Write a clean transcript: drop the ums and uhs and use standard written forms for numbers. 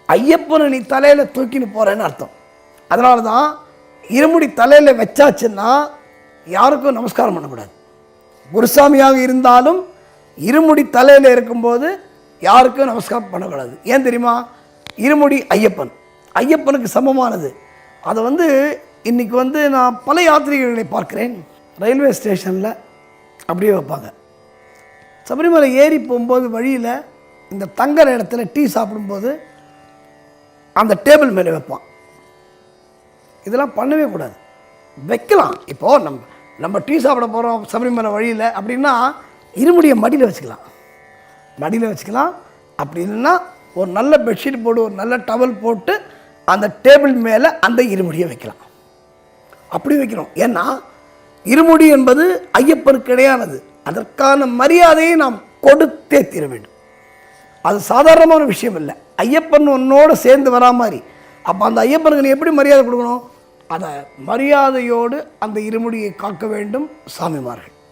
ஐயப்பனை நீ தலையில் தூக்கின்னு போகிறேன்னு அர்த்தம். அதனால தான் இருமுடி தலையில் வச்சாச்சுன்னா யாருக்கும் நமஸ்காரம் பண்ணக்கூடாது. குருசாமியாக இருந்தாலும் இருமுடி தலையில் இருக்கும்போது யாருக்கும் நமஸ்காரம் பண்ணக்கூடாது. ஏன் தெரியுமா? இருமுடி ஐயப்பன், ஐயப்பனுக்கு சமமானது. அதை இன்றைக்கி நான் பல யாத்திரிகர்களை பார்க்குறேன். ரயில்வே ஸ்டேஷனில் அப்படியே வைப்பாங்க. சபரிமலை ஏறி போகும்போது வழியில் இந்த தங்குற இடத்துல டீ சாப்பிடும்போது அந்த டேபிள் மேலே வைப்பான். இதெல்லாம் பண்ணவே கூடாது. வைக்கலாம். இப்போது நம்ம டீ சாப்பிட போகிறோம் சபரிமலை வழியில் அப்படின்னா இருமுடியை மடியில் வச்சுக்கலாம், மடியில் வச்சுக்கலாம். அப்படி இல்லைன்னா ஒரு நல்ல பெட்ஷீட் போட்டு ஒரு நல்ல டவல் போட்டு அந்த டேபிள் மேலே அந்த இருமுடியை வைக்கலாம். அப்படி வைக்கணும். ஏன்னா இருமுடி என்பது ஐயப்பனுக்கு இடையானது. அதற்கான மரியாதையை நாம் கொடுத்தே தீர வேண்டும். அது சாதாரணமான விஷயம் இல்லை. ஐயப்பன் உன்னோடு சேர்ந்து வரா மாதிரி. அப்போ அந்த ஐயப்பனுக்கு நீ எப்படி மரியாதை கொடுக்கணும்? அதை மரியாதையோடு அந்த இருமுடியை காக்க வேண்டும் சாமிமார்கள்.